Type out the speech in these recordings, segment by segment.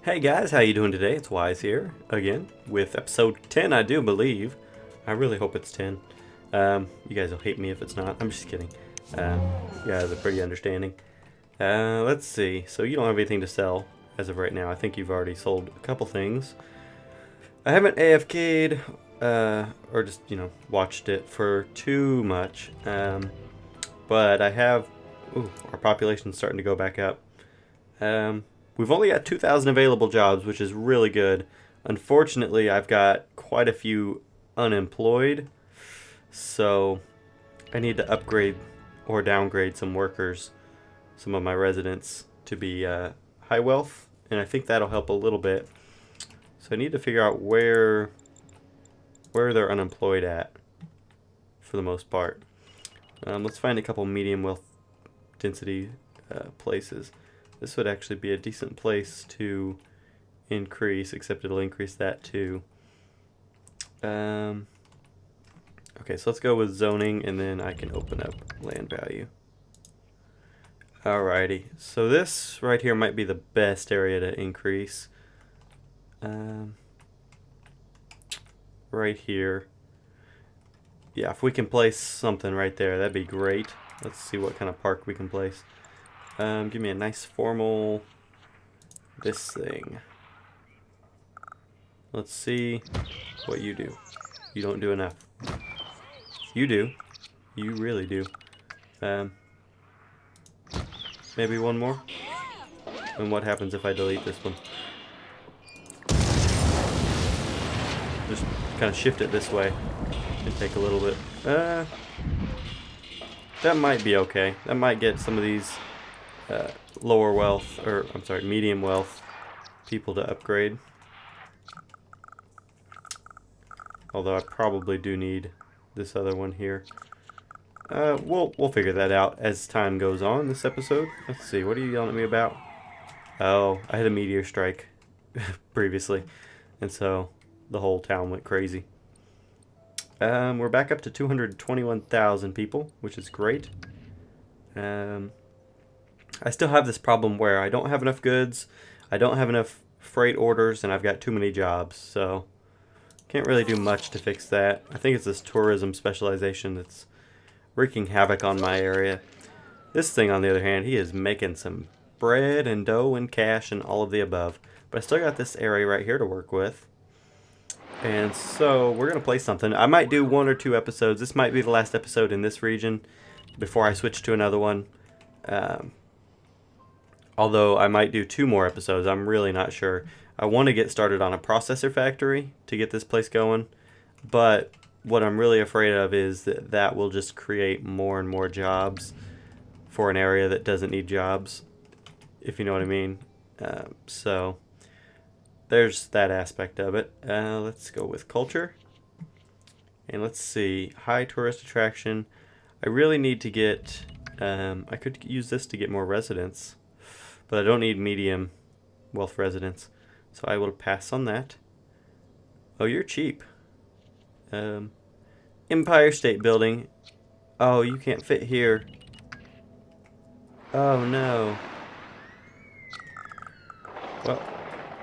Hey guys, how you doing today? It's Wise here again with episode 10, I do believe. I really hope it's 10. You guys will hate me if it's not. I'm just kidding. You guys are pretty understanding. Let's see. So you don't have anything to sell as of right now. I think you've already sold a couple things. I haven't AFK'd or just watched it for too much. But I have. Ooh, our population's starting to go back up. We've only got 2,000 available jobs, which is really good. Unfortunately, I've got quite a few unemployed, so I need to upgrade or downgrade some workers, some of my residents, to be high wealth, and I think that'll help a little bit. So I need to figure out where they're unemployed at, for the most part. Let's find a couple medium wealth density places. This would actually be a decent place to increase, except it'll increase that too. Okay, so let's go with zoning, and then I can open up land value. Alrighty, so this right here might be the best area to increase. Right here. Yeah, if we can place something right there, that'd be great. Let's see what kind of park we can place. Give me a nice formal this thing. Let's see what you do. You don't do enough. You do. You really do. Maybe one more? And what happens if I delete this one? Just kind of shift it this way. And take a little bit. That might be okay. That might get some of these lower wealth, or I'm sorry, medium wealth people to upgrade. Although I probably do need this other one here. We'll figure that out as time goes on this episode. Let's see, what are you yelling at me about? Oh, I had a meteor strike previously, and so the whole town went crazy. We're back up to 221,000 people, which is great. I still have this problem where I don't have enough goods, I don't have enough freight orders, and I've got too many jobs, so can't really do much to fix that. I think it's this tourism specialization that's wreaking havoc on my area. This thing, on the other hand, he is making some bread and dough and cash and all of the above. But I still got this area right here to work with. And so we're going to play something. I might do 1 or 2 episodes. This might be the last episode in this region before I switch to another one. Although I might do 2 more episodes, I'm really not sure. I want to get started on a processor factory to get this place going, but what I'm really afraid of is that will just create more and more jobs for an area that doesn't need jobs, if you know what I mean. So there's that aspect of it. Let's go with culture, and let's see, high tourist attraction. I really need to get, I could use this to get more residents, but I don't need medium wealth residents, so I will pass on that. Oh, you're cheap. Empire State Building. Oh, you can't fit here. Oh no. Well,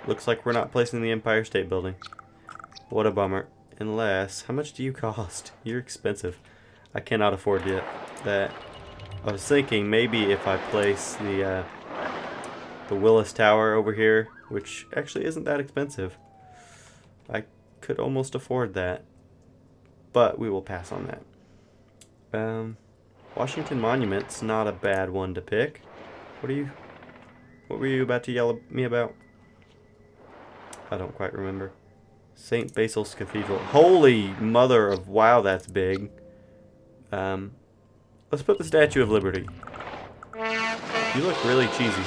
looks like we're not placing the Empire State Building. What a bummer. Unless, how much do you cost? You're expensive. I cannot afford that. I was thinking maybe if I place the Willis Tower over here, which actually isn't that expensive. I could almost afford that, but we will pass on that. Washington Monument's not a bad one to pick. What were you about to yell at me about? I don't quite remember. St. Basil's Cathedral. Holy mother of wow, that's big. Let's put the Statue of Liberty. You look really cheesy.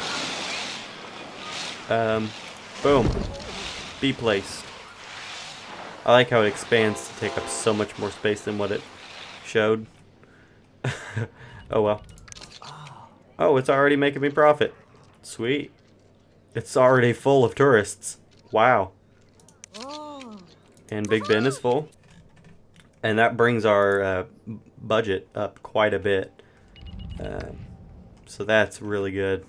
Boom. Be placed. I like how it expands to take up so much more space than what it showed. Oh well. Oh, it's already making me profit. Sweet. It's already full of tourists. Wow. And Big Ben is full. And that brings our budget up quite a bit. So that's really good.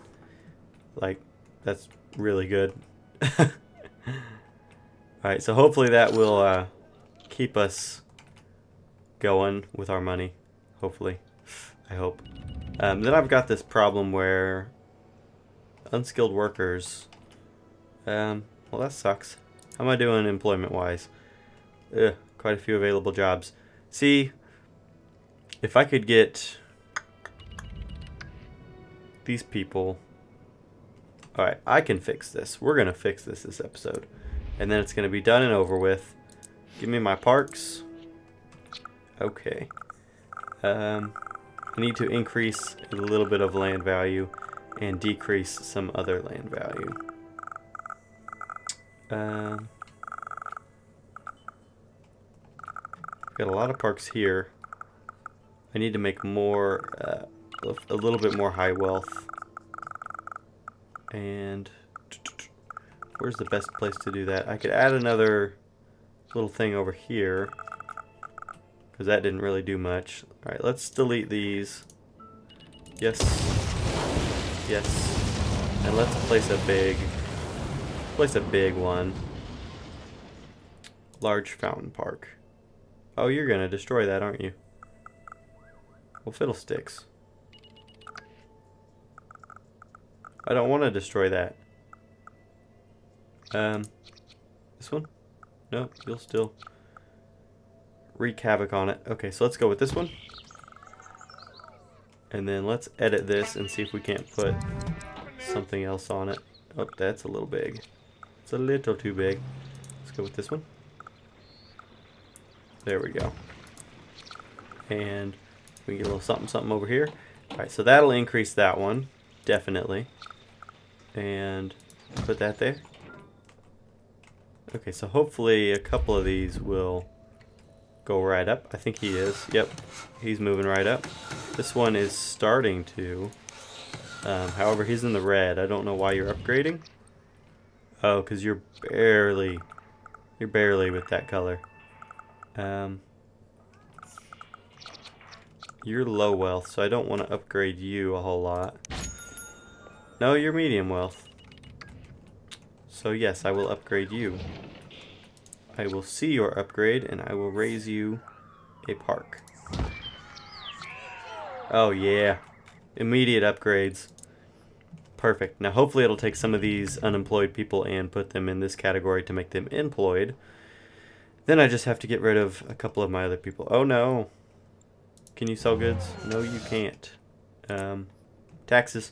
Like, that's really good. Alright, so hopefully that will keep us going with our money. Hopefully. I hope. Then I've got this problem where unskilled workers... well, that sucks. How am I doing employment-wise? Quite a few available jobs. See, if I could get these people... Alright, I can fix this. We're going to fix this episode. And then it's going to be done and over with. Give me my parks. Okay. I need to increase a little bit of land value and decrease some other land value. Got a lot of parks here. I need to make more, a little bit more high wealth. And where's the best place to do that? I could add another little thing over here, because that didn't really do much. Alright, let's delete these. Yes. Yes. And let's place a big one. Large fountain park. Oh, you're gonna destroy that, aren't you? Well, fiddlesticks. I don't want to destroy that. This one? No, you'll still wreak havoc on it. Okay, so let's go with this one. And then let's edit this and see if we can't put something else on it. Oh, that's a little big. It's a little too big. Let's go with this one. There we go. And we get a little something something over here. Alright, so that'll increase that one. Definitely. And put that there. Okay, so hopefully a couple of these will go right up. I think he is. Yep, he's moving right up. This one is starting to. However, he's in the red. I don't know why you're upgrading. Oh, because you're barely with that color. You're low wealth, so I don't want to upgrade you a whole lot. No, you're medium wealth. So yes, I will upgrade you. I will see your upgrade and I will raise you a park. Oh yeah. Immediate upgrades. Perfect. Now hopefully it'll take some of these unemployed people and put them in this category to make them employed. Then I just have to get rid of a couple of my other people. Oh no. Can you sell goods? No, you can't. Taxes.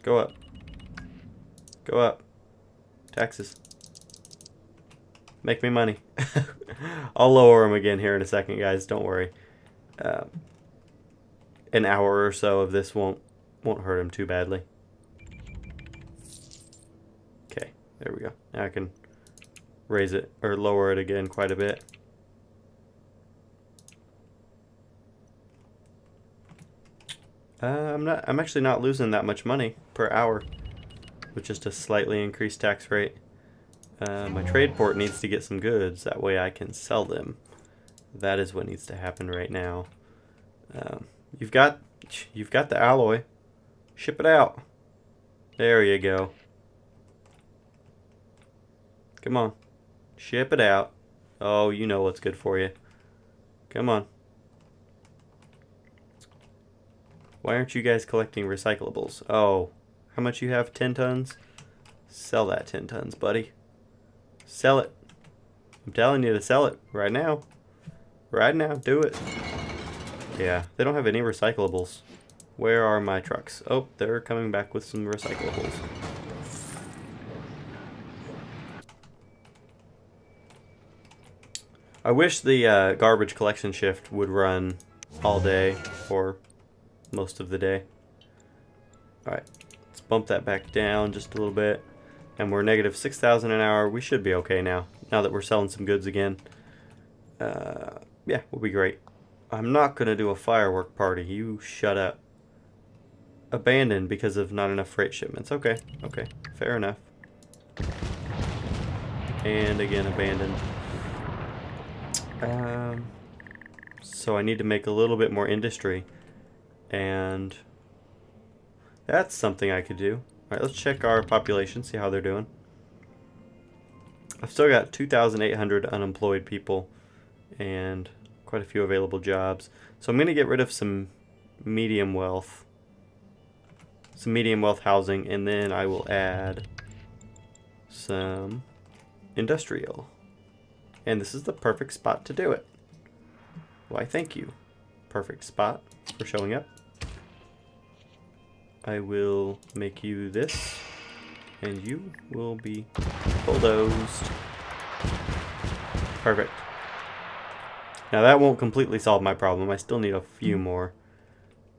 Go up. Go up. Taxes. Make me money. I'll lower them again here in a second, guys. Don't worry. An hour or so of this won't hurt him too badly. Okay, there we go. Now I can raise it or lower it again quite a bit. I'm actually not losing that much money per hour with just a slightly increased tax rate. My trade port needs to get some goods, that way I can sell them. That is what needs to happen right now. You've got the alloy. Ship it out. There you go. Come on. Ship it out. Oh, you know what's good for you. Come on. Why aren't you guys collecting recyclables? Oh, how much you have? 10 tons? Sell that 10 tons, buddy. Sell it. I'm telling you to sell it right now. Right now, do it. Yeah, they don't have any recyclables. Where are my trucks? Oh, they're coming back with some recyclables. I wish the garbage collection shift would run all day or most of the day. Alright, let's bump that back down just a little bit. And we're negative 6,000 an hour. We should be okay now that we're selling some goods again. Yeah, we'll be great. I'm not going to do a firework party. You shut up. Abandoned because of not enough freight shipments. Okay, okay, fair enough. And again, abandoned. So I need to make a little bit more industry. And that's something I could do. Alright, let's check our population, see how they're doing. I've still got 2,800 unemployed people and quite a few available jobs. So I'm going to get rid of some medium wealth housing, and then I will add some industrial. And this is the perfect spot to do it. Why, thank you. Perfect spot for showing up. I will make you this, and you will be bulldozed. Perfect. Now that won't completely solve my problem. I still need a few more,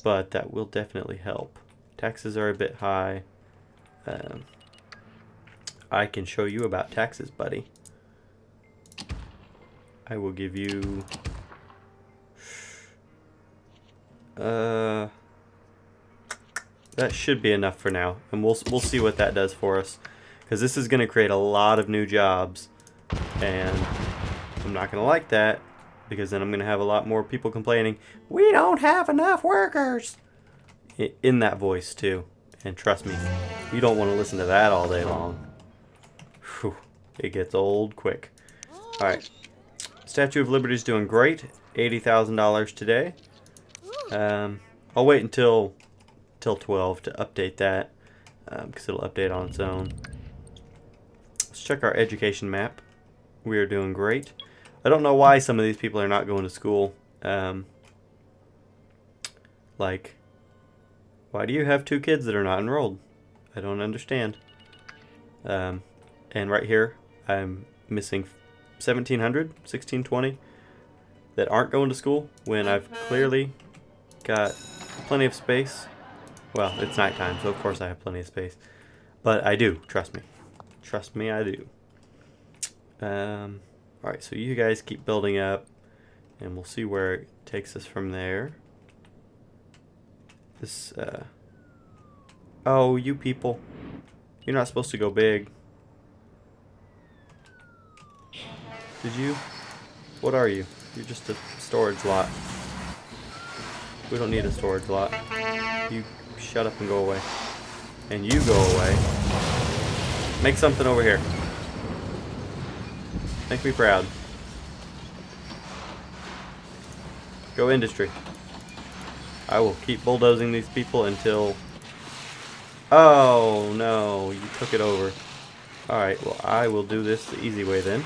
but that will definitely help. Taxes are a bit high. I can show you about taxes, buddy. I will give you that should be enough for now, and we'll see what that does for us, because this is going to create a lot of new jobs, and I'm not going to like that, because then I'm going to have a lot more people complaining, we don't have enough workers, in that voice too. And trust me, you don't want to listen to that all day long. Whew, it gets old quick. Alright, Statue of Liberty is doing great, $80,000 today. I'll wait until 12 to update that, because it'll update on its own. Let's check our education map. We are doing great. I don't know why some of these people are not going to school. Like, why do you have 2 kids that are not enrolled? I don't understand. And right here, I'm missing 1,700, 1,620 that aren't going to school when I've clearly got plenty of space. Well, it's nighttime, so of course I have plenty of space. But I do, trust me. Trust me, I do. Alright, so you guys keep building up, and we'll see where it takes us from there. This, oh, you people. You're not supposed to go big. Did you? What are you? You're just a storage lot. We don't need a storage lot. You shut up and go away. And you go away. Make something over here. Make me proud. Go industry. I will keep bulldozing these people until... Oh, no. You took it over. Alright, well, I will do this the easy way then.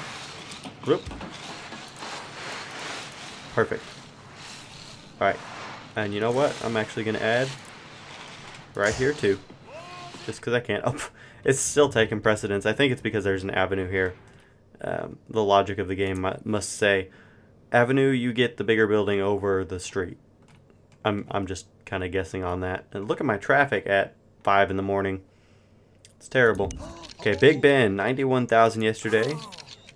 Whoop. Perfect. Alright. And you know what? I'm actually going to add right here too. Just because I can't. Oh, it's still taking precedence. I think it's because there's an avenue here. The logic of the game must say, avenue, you get the bigger building over the street. I'm just kind of guessing on that. And look at my traffic at 5 in the morning. It's terrible. Okay, Big Ben, 91,000 yesterday.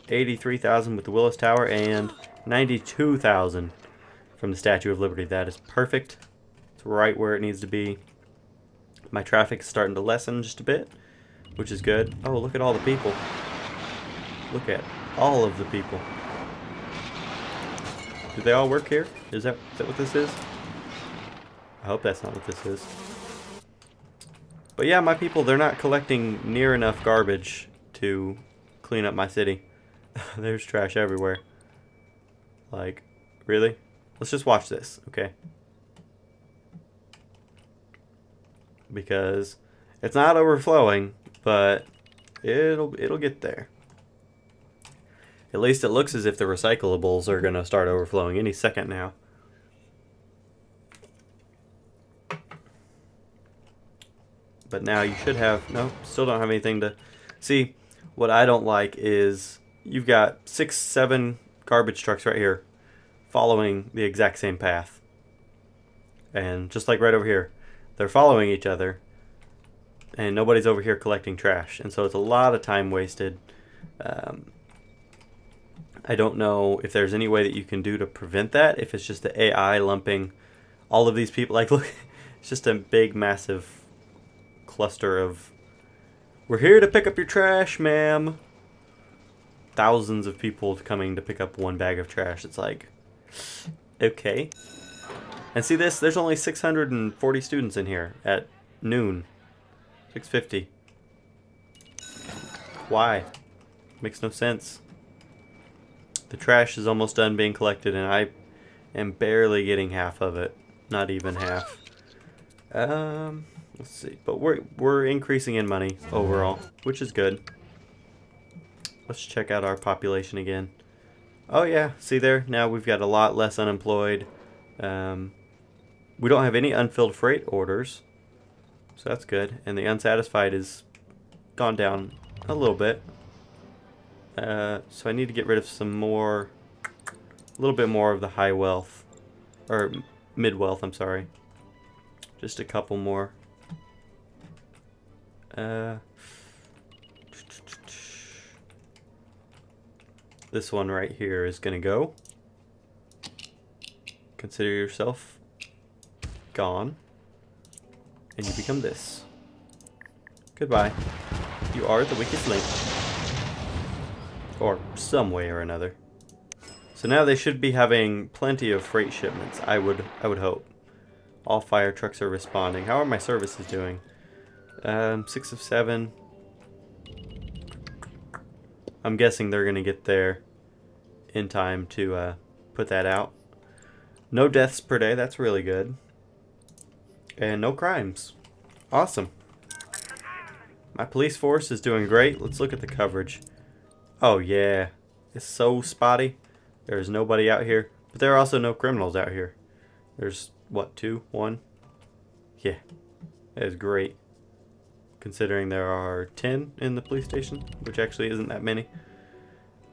83,000 with the Willis Tower, and 92,000 from the Statue of Liberty. That is perfect. It's right where it needs to be. My traffic is starting to lessen just a bit, which is good. Oh, look at all the people. Look at all of the people. Do they all work here? Is that what this is? I hope that's not what this is. But yeah, my people, they're not collecting near enough garbage to clean up my city. There's trash everywhere. Like, really? Let's just watch this, okay? Because it's not overflowing, but it'll get there. At least it looks as if the recyclables are gonna start overflowing any second now. But now you should have... No, still don't have anything to... See, what I don't like is you've got 6, 7 garbage trucks right here following the exact same path. And just like right over here, they're following each other and nobody's over here collecting trash. And so it's a lot of time wasted. I don't know if there's any way that you can do to prevent that, if it's just the AI lumping all of these people. Like, look, it's just a big, massive cluster of, we're here to pick up your trash, ma'am. Thousands of people coming to pick up one bag of trash. It's like, okay. And see this, there's only 640 students in here at noon. 650. Why? Makes no sense. The trash is almost done being collected, and I am barely getting half of it. Not even half. Let's see. But we're increasing in money overall, which is good. Let's check out our population again. Oh yeah, see there? Now we've got a lot less unemployed. We don't have any unfilled freight orders, so that's good. And the unsatisfied is gone down a little bit. So I need to get rid of some more, a little bit more of the high wealth, or mid wealth, I'm sorry. Just a couple more. This one right here is gonna go. Consider yourself gone. And you become this. Goodbye. You are the weakest link. Or some way or another. So now they should be having plenty of freight shipments, I would hope. All fire trucks are responding. How are my services doing? 6 of 7. I'm guessing they're gonna get there in time to put that out. No deaths per day, that's really good. And no crimes. Awesome. My police force is doing great. Let's look at the coverage. Oh yeah, it's so spotty. There's nobody out here, but there are also no criminals out here. There's what, 2, 1? Yeah, that is great. Considering there are 10 in the police station, which actually isn't that many.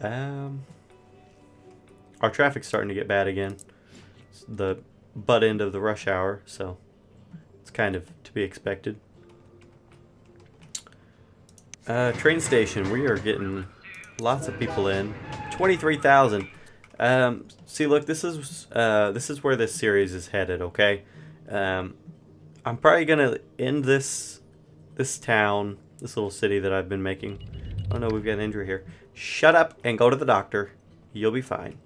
Our traffic's starting to get bad again. It's the butt end of the rush hour, so it's kind of to be expected. Train station, we are getting lots of people in. 23,000. See, look, this is where this series is headed. Okay, I'm probably gonna end this town, this little city that I've been making. Oh no, we've got an injury here. Shut up and go to the doctor. You'll be fine.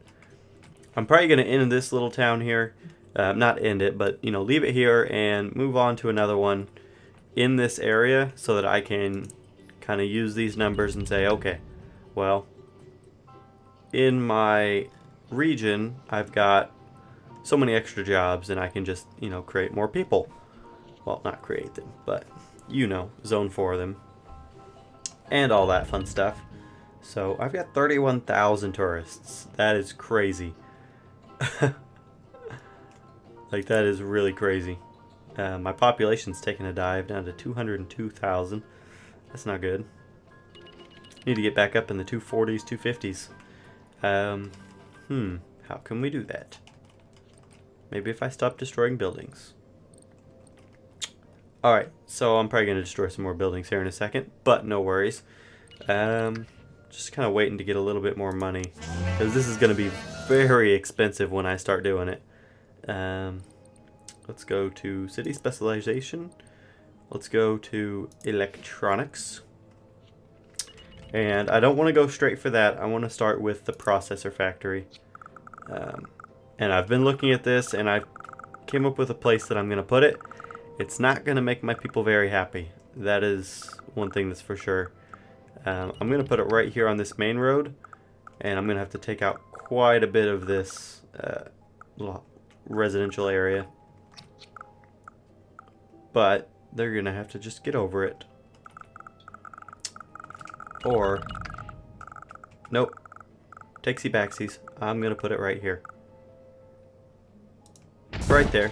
I'm probably gonna end this little town here. Not end it, but you know, leave it here and move on to another one in this area so that I can kind of use these numbers and say, okay, well, in my region, I've got so many extra jobs and I can just, you know, create more people. Well, not create them, but, you know, zone for them. And all that fun stuff. So, I've got 31,000 tourists. That is crazy. Like, that is really crazy. My population's taking a dive down to 202,000. That's not good. Need to get back up in the 240s, 250s. How can we do that? Maybe if I stop destroying buildings. Alright, so I'm probably going to destroy some more buildings here in a second, but no worries. Just kind of waiting to get a little bit more money, because this is going to be very expensive when I start doing it. Let's go to city specialization. Let's go to electronics. And I don't want to go straight for that. I want to start with the processor factory. And I've been looking at this and I came up with a place that I'm going to put it. It's not going to make my people very happy. That is one thing that's for sure. I'm going to put it right here on this main road. And I'm going to have to take out quite a bit of this little residential area. But they're going to have to just get over it. Or, nope, takesy backsies. I'm going to put it right here. Right there.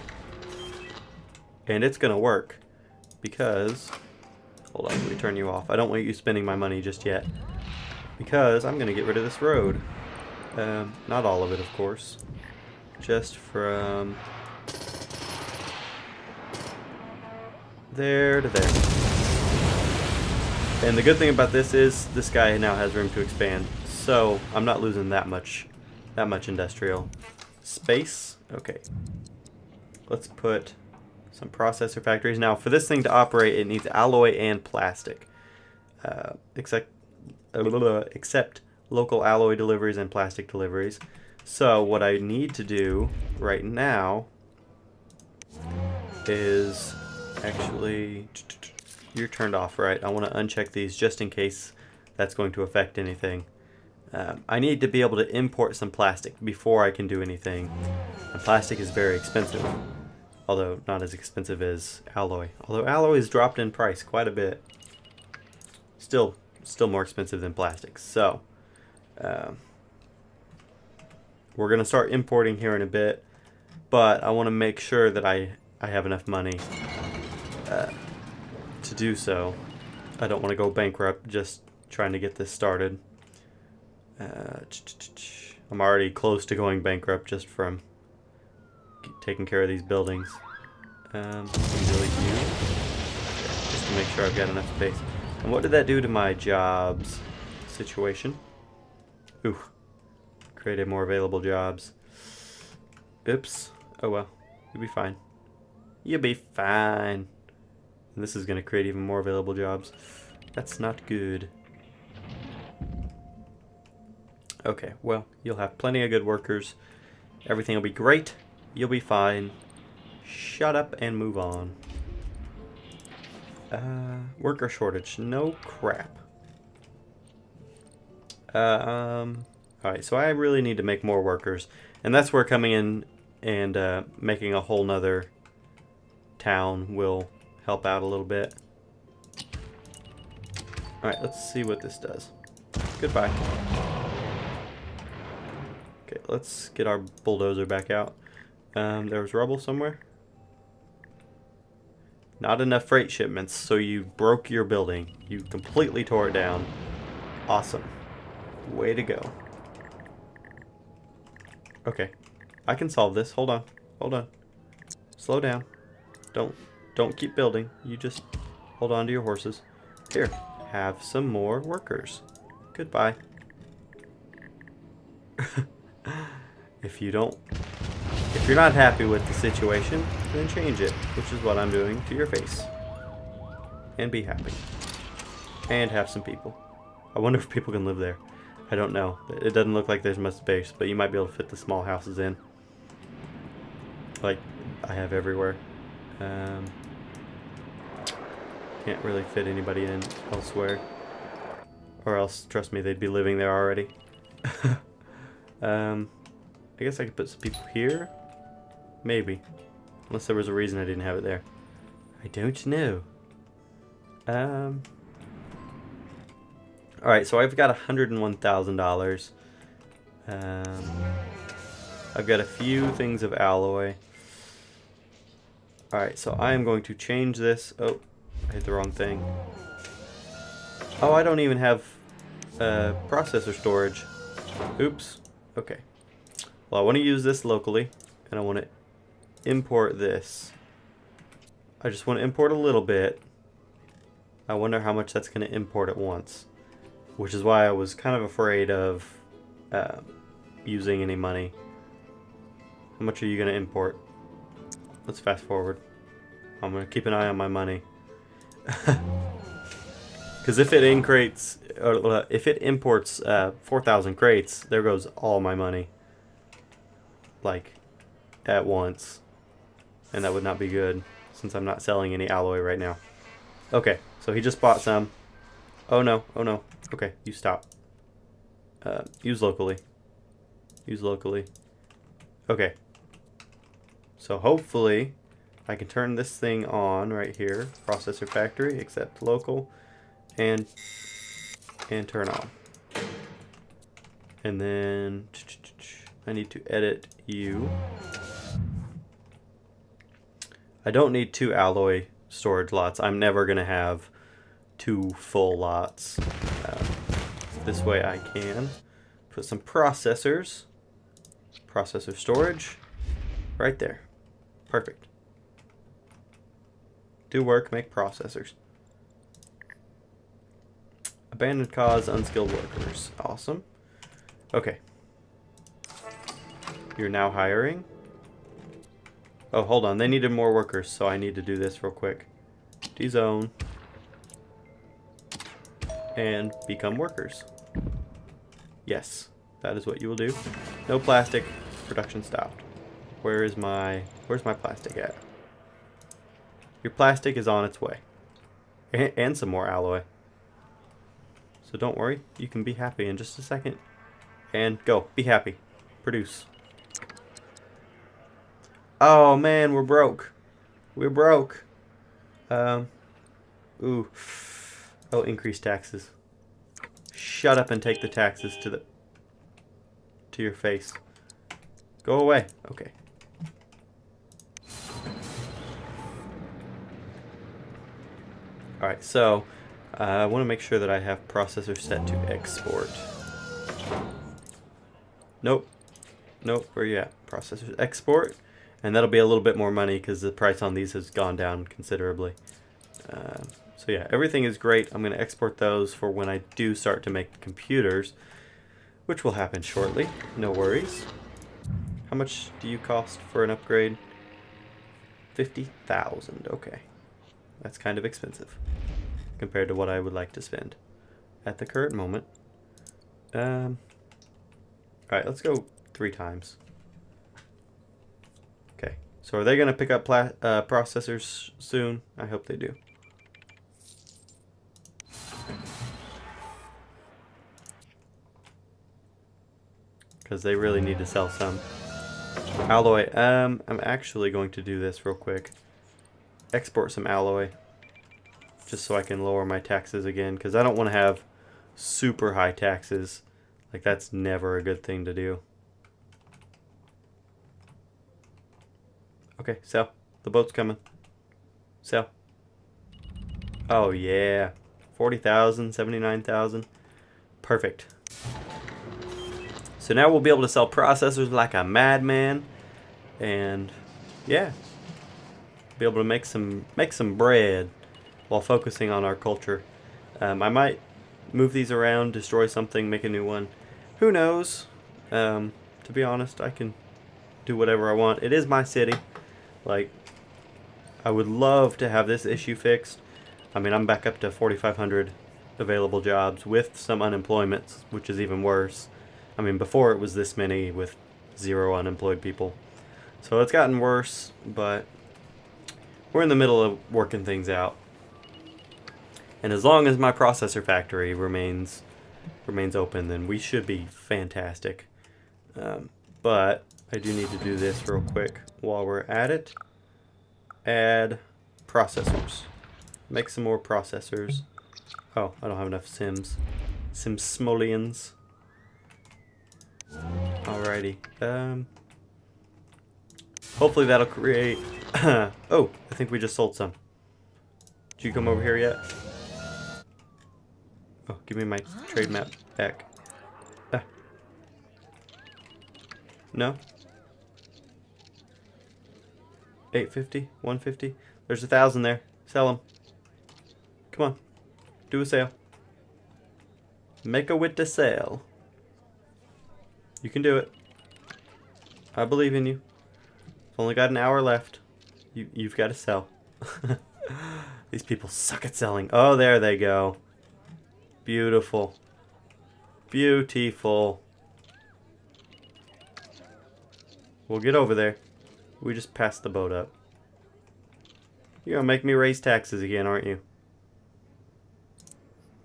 And it's going to work. Because, hold on, let me turn you off. I don't want you spending my money just yet. Because I'm going to get rid of this road. Not all of it, of course. Just from there to there. And the good thing about this is this guy now has room to expand. So I'm not losing that much industrial space. Okay. Let's put some processor factories. Now for this thing to operate, it needs alloy and plastic. Except local alloy deliveries and plastic deliveries. So what I need to do right now is actually you're turned off, right? I want to uncheck these just in case that's going to affect anything. I need to be able to import some plastic before I can do anything. And plastic is very expensive, although not as expensive as alloy. Although alloy has dropped in price quite a bit. Still more expensive than plastic. So we're gonna start importing here in a bit, but I want to make sure that I have enough money to do so. I don't want to go bankrupt just trying to get this started. I'm already close to going bankrupt just from taking care of these buildings. Really few, just to make sure I've got enough space. And what did that do to my jobs situation? Ooh, created more available jobs. Oops. Oh well, you'll be fine. You'll be fine. And this is going to create even more available jobs. That's not good. Okay, well, you'll have plenty of good workers. Everything will be great. You'll be fine. Shut up and move on. Worker shortage. No crap. Alright, so I really need to make more workers. And that's where coming in and making a whole nother town will help out a little bit. Alright, let's see what this does. Goodbye. Okay, let's get our bulldozer back out. There was rubble somewhere. Not enough freight shipments, so you broke your building. You completely tore it down. Awesome. Way to go. Okay, I can solve this. Hold on. Hold on. Slow down. Don't keep building. You just hold on to your horses. Here, have some more workers. Goodbye. If you're not happy with the situation, then change it, which is what I'm doing to your face. And be happy. And have some people. I wonder if people can live there. I don't know. It doesn't look like there's much space, but you might be able to fit the small houses in. Like I have everywhere. Can't really fit anybody in elsewhere. Or else, trust me, they'd be living there already. I guess I could put some people here. Maybe. Unless there was a reason I didn't have it there. I don't know. Alright, so I've got $101,000. I've got a few things of alloy. Alright, so I am going to change this. Oh, I hit the wrong thing. Oh, I don't even have processor storage. Oops. Okay. Well, I want to use this locally, and I want to import this. I just want to import a little bit. I wonder how much that's going to import at once. Which is why I was kind of afraid of using any money. How much are you going to import? Let's fast forward. I'm going to keep an eye on my money. Because if it imports 4,000 crates, there goes all my money. Like, at once. And that would not be good, since I'm not selling any alloy right now. Okay, so he just bought some. Oh no, oh no. Okay, you stop. Use locally. Use locally. Okay. So hopefully, I can turn this thing on right here. Processor factory, accept local. And turn on. And then I need to edit you. I don't need 2 alloy storage lots. I'm never going to have 2 full lots. This way I can put some processor storage right there. Perfect. Do work, make processors. Abandoned cause, unskilled workers. Awesome. Okay. You're now hiring. Oh, hold on. They needed more workers, so I need to do this real quick. Dezone. And become workers. Yes, that is what you will do. No plastic. Production stopped. Where's my plastic at? Your plastic is on its way. And some more alloy. So don't worry, you can be happy in just a second. And go, be happy. Produce. Oh man, we're broke. We're broke. Ooh. Oh, increase taxes. Shut up and take the taxes to your face. Go away. Okay. Alright, so I want to make sure that I have processor set to export. Nope. Nope, where you at? Processors export. And that'll be a little bit more money because the price on these has gone down considerably. So yeah, everything is great. I'm going to export those for when I do start to make computers, which will happen shortly. No worries. How much do you cost for an upgrade? 50,000. Okay. That's kind of expensive compared to what I would like to spend at the current moment. Alright, let's go 3 times. Okay. So are they going to pick up processors soon? I hope they do. Because they really need to sell some. Alloy. I'm actually going to do this real quick. Export some alloy. Just so I can lower my taxes again. Because I don't want to have super high taxes. Like, that's never a good thing to do. Okay, sell. The boat's coming. Sell. Oh, yeah. 40,000, 79,000. Perfect. So now we'll be able to sell processors like a madman, and yeah, be able to make some bread while focusing on our culture. I might move these around, destroy something, make a new one. Who knows? To be honest, I can do whatever I want. It is my city. Like, I would love to have this issue fixed. I mean, I'm back up to 4,500 available jobs with some unemployment, which is even worse. I mean, before it was this many with 0 unemployed people. So it's gotten worse, but we're in the middle of working things out. And as long as my processor factory remains open, then we should be fantastic. But I do need to do this real quick while we're at it. Add processors. Make some more processors. Oh, I don't have enough Sims. Simsmolians. Alrighty. Hopefully that'll create... Oh, I think we just sold some. Did you come over here yet? Oh, give me my trade map back. No? 850? 150? There's 1,000 there. Sell them. Come on. Do a sale. Make a wit to sale. You can do it. I believe in you. Only got an hour left. You've got to sell. These people suck at selling. Oh, there they go. Beautiful. Beautiful. We'll get over there. We just passed the boat up. You're gonna make me raise taxes again, aren't you?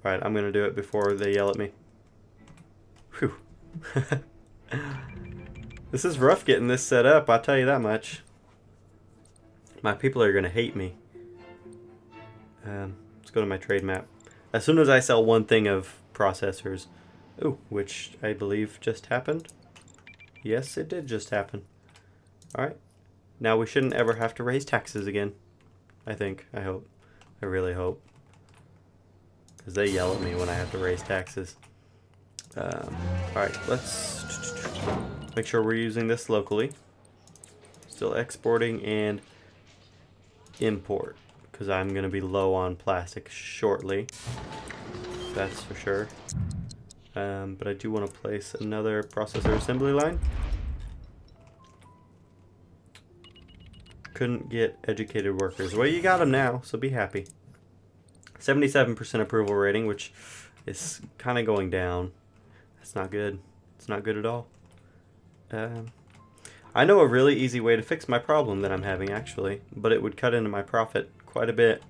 Alright, I'm gonna do it before they yell at me. Whew. This is rough getting this set up, I'll tell you that much. My people are gonna hate me. Let's go to my trade map. As soon as I sell one thing of processors, ooh, which I believe just happened. Yes, it did just happen. Alright. Now we shouldn't ever have to raise taxes again. I think. I hope. I really hope. Because they yell at me when I have to raise taxes. Alright, let's make sure we're using this locally. Still exporting and import. Because I'm going to be low on plastic shortly. That's for sure. But I do want to place another processor assembly line. Couldn't get educated workers. Well, you got them now, so be happy. 77% approval rating, which is kind of going down. That's not good. It's not good at all. I know a really easy way to fix my problem that I'm having, actually, but it would cut into my profit quite a bit.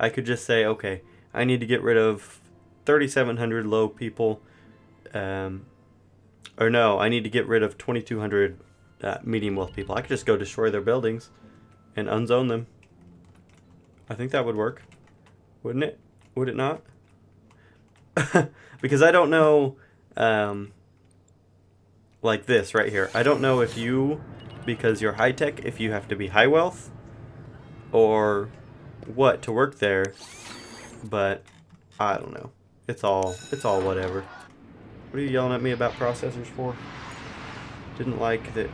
I could just say, okay, I need to get rid of 3,700 low people. Or no, I need to get rid of 2,200 medium wealth people. I could just go destroy their buildings and unzone them. I think that would work. Wouldn't it? Would it not? Because I don't know, like this right here. I don't know if you, because you're high tech, if you have to be high wealth or what to work there. But I don't know. It's all whatever. What are you yelling at me about processors for? Didn't like that.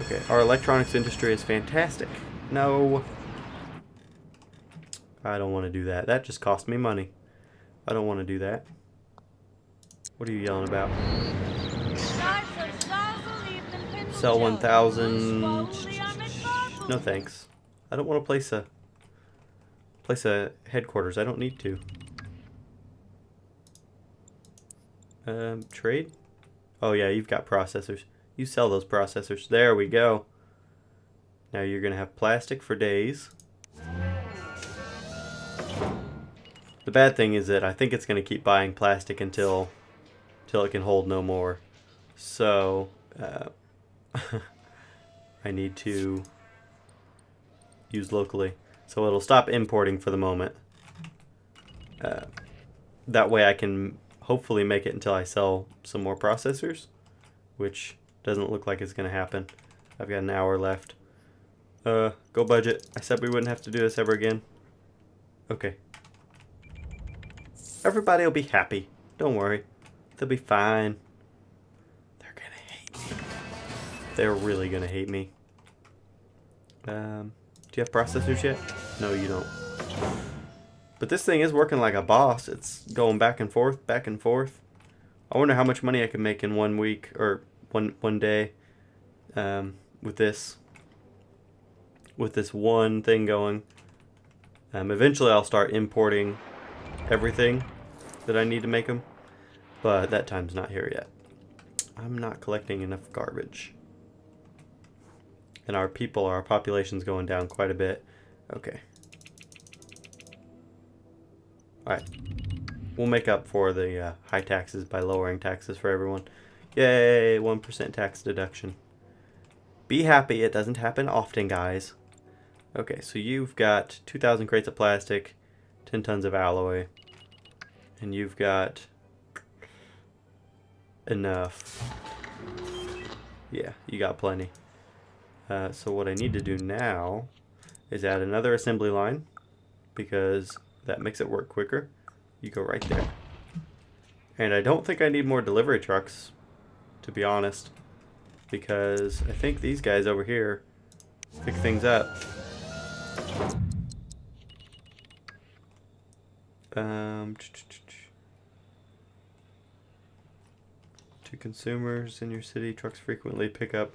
Okay, our electronics industry is fantastic. No. I don't want to do that. That just cost me money. I don't want to do that. What are you yelling about? Sell 1,000. No thanks. I don't want to place a headquarters. I don't need to. Trade? Oh yeah, you've got processors. You sell those processors. There we go. Now you're gonna have plastic for days. The bad thing is that I think it's gonna keep buying plastic until it can hold no more. So I need to use locally. So it'll stop importing for the moment. That way I can hopefully make it until I sell some more processors, which doesn't look like it's going to happen. I've got an hour left. Go budget. I said we wouldn't have to do this ever again. Okay. Everybody will be happy. Don't worry. They'll be fine. They're going to hate me. They're really going to hate me. Do you have processors yet? No, you don't. But this thing is working like a boss. It's going back and forth, back and forth. I wonder how much money I can make in 1 week or one day with this one thing going. Eventually I'll start importing everything that I need to make them, but that time's not here yet. I'm not collecting enough garbage. And our population's going down quite a bit. Okay. Alright. We'll make up for the high taxes by lowering taxes for everyone. Yay, 1% tax deduction. Be happy, it doesn't happen often, guys. Okay, so you've got 2,000 crates of plastic, 10 tons of alloy, and you've got enough. Yeah, you got plenty. So what I need to do now is add another assembly line, because that makes it work quicker. You go right there. And I don't think I need more delivery trucks, to be honest, because I think these guys over here pick things up. To consumers in your city, trucks frequently pick up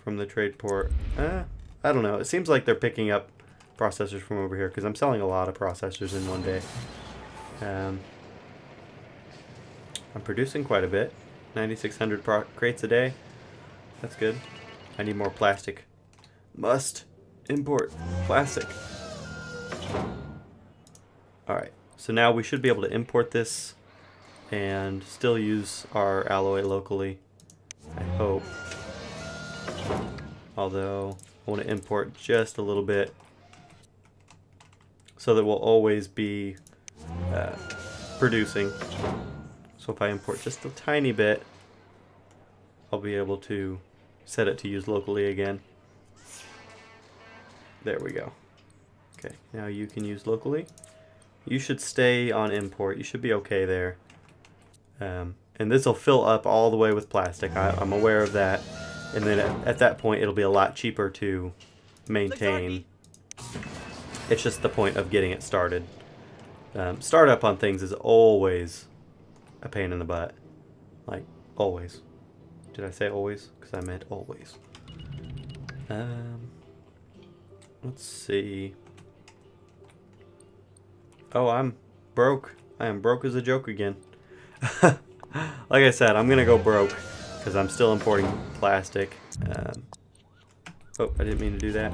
from the trade port. I don't know. It seems like they're picking up processors from over here, because I'm selling a lot of processors in one day. I'm producing quite a bit. 9,600 crates a day. That's good. I need more plastic. Must import plastic. Alright, so now we should be able to import this and still use our alloy locally, I hope. Although I want to import just a little bit so that we'll always be producing. So if I import just a tiny bit, I'll be able to set it to use locally again. There we go. Okay, now you can use locally. You should stay on import. You should be okay there. And this will fill up all the way with plastic. I'm aware of that. And then at that point, it'll be a lot cheaper to maintain. It's just the point of getting it started. Startup on things is always a pain in the butt. Like, always. Did I say always? Because I meant always. Let's see. Oh, I'm broke. I am broke as a joke again. Like I said, I'm gonna go broke because I'm still importing plastic. Oh, I didn't mean to do that.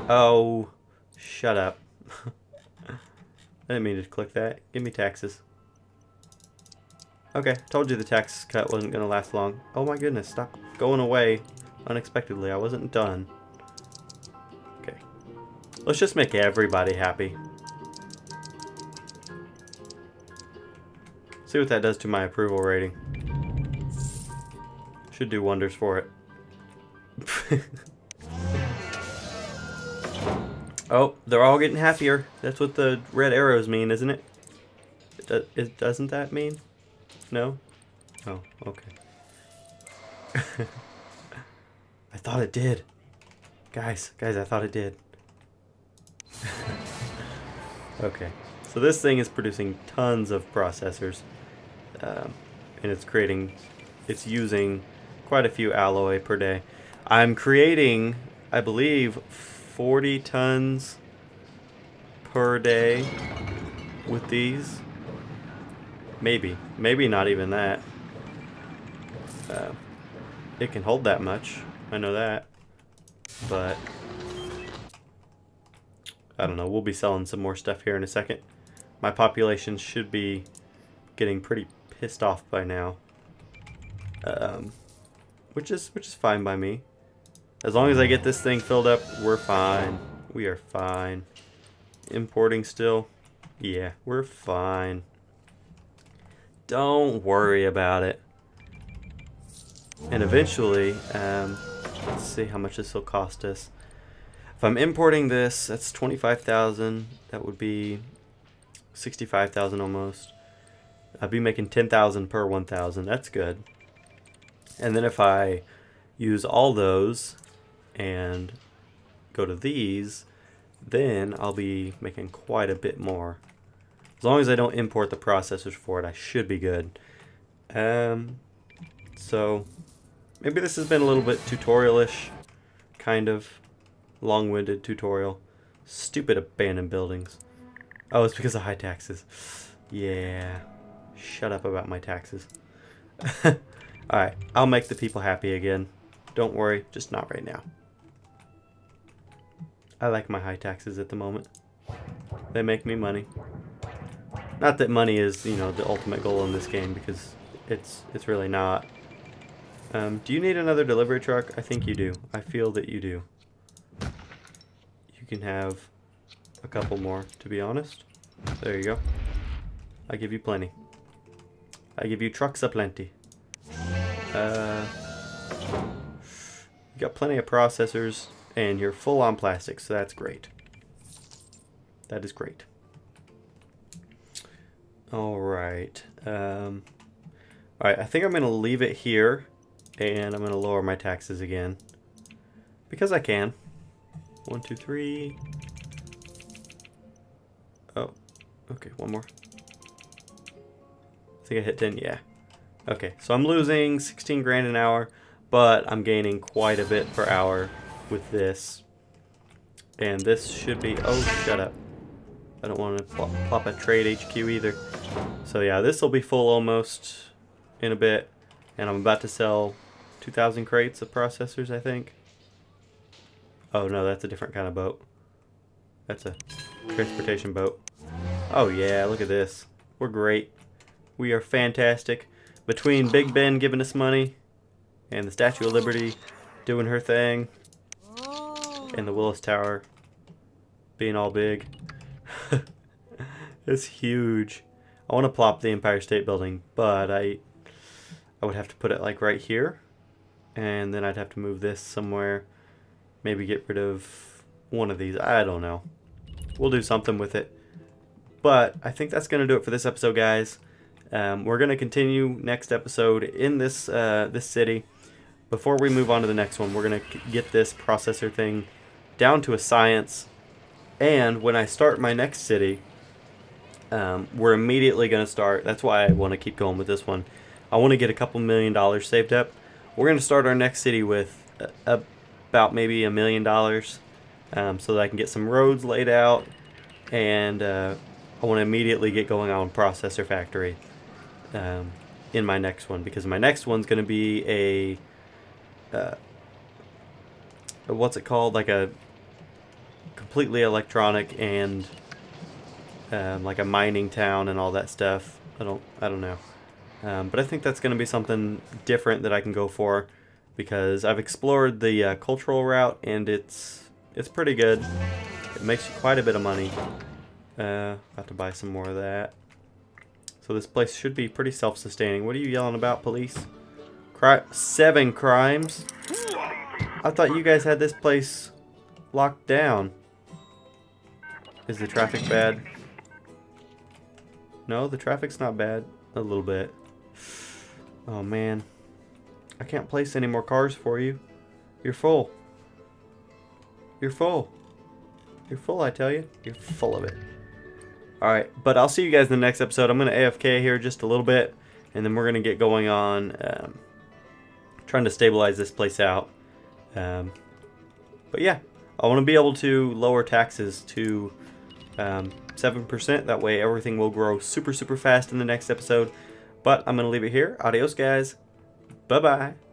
Oh, shut up. I didn't mean to click that. Give me taxes. Okay, told you the tax cut wasn't going to last long. Oh my goodness, stop going away unexpectedly. I wasn't done. Okay. Let's just make everybody happy. See what that does to my approval rating. Should do wonders for it. Oh, they're all getting happier. That's what the red arrows mean, isn't it? Doesn't that mean? No? Oh, okay. I thought it did. Guys, I thought it did. Okay. So this thing is producing tons of processors. And it's using quite a few alloy per day. I'm creating, I believe, 40 tons per day with these. Maybe not even that. It can hold that much. I know that. But I don't know. We'll be selling some more stuff here in a second. My population should be getting pretty pissed off by now. Which is fine by me. As long as I get this thing filled up, we're fine. We are fine. Importing still? Yeah, we're fine. Don't worry about it. And eventually, let's see how much this will cost us. If I'm importing this, that's 25,000. That would be 65,000 almost. I'd be making 10,000 per 1,000. That's good. And then if I use all those and go to these, then I'll be making quite a bit more. As long as I don't import the processors for it, I should be good. So maybe this has been a little bit tutorial-ish, kind of long-winded tutorial. Stupid abandoned buildings. Oh, it's because of high taxes. Yeah. Shut up about my taxes. Alright, I'll make the people happy again. Don't worry, just not right now. I like my high taxes at the moment. They make me money. Not that money is, you know, the ultimate goal in this game, because it's really not. Do you need another delivery truck? I think you do. I feel that you do. You can have a couple more, to be honest. There you go. I give you plenty. I give you trucks aplenty. You got plenty of processors, and you're full on plastic, so that's great. That is great. Alright. Alright, I think I'm going to leave it here, and I'm going to lower my taxes again. Because I can. 1, 2, 3. Oh, okay, one more. I think I hit 10, yeah. Okay, so I'm losing 16 grand an hour, but I'm gaining quite a bit per hour with this. And this should be, oh, shut up. I don't want to pop a trade HQ either. So yeah, this will be full almost in a bit. And I'm about to sell 2,000 crates of processors, I think. Oh no, that's a different kind of boat. That's a transportation boat. Oh yeah, look at this. We're great. We are fantastic. Between Big Ben giving us money, and the Statue of Liberty doing her thing, and the Willis Tower being all big. It's huge. I want to plop the Empire State Building, but I would have to put it like right here, and then I'd have to move this somewhere. Maybe get rid of one of these. I don't know. We'll do something with it. But I think that's going to do it for this episode, guys. We're going to continue next episode in this this city. Before we move on to the next one, we're going to get this processor thing down to a science. And when I start my next city, we're immediately going to start. That's why I want to keep going with this one. I want to get a couple $1 million saved up. We're going to start our next city with about maybe $1 million, so that I can get some roads laid out. And I want to immediately get going on Processor Factory in my next one, because my next one's going to be a what's it called, like a completely electronic and like a mining town and all that stuff. I don't know. But I think that's going to be something different that I can go for, because I've explored the cultural route and it's pretty good. It makes you quite a bit of money. Have to buy some more of that. So this place should be pretty self-sustaining. What are you yelling about, police? 7 crimes? I thought you guys had this place locked down. Is the traffic bad? No, the traffic's not bad. A little bit. Oh man. I can't place any more cars for you. You're full. You're full. You're full, I tell you. You're full of it. Alright, but I'll see you guys in the next episode. I'm going to AFK here just a little bit, and then we're going to get going on trying to stabilize this place out. But yeah, I want to be able to lower taxes to 7%. That way everything will grow super, super fast in the next episode. But I'm going to leave it here. Adios, guys. Bye-bye.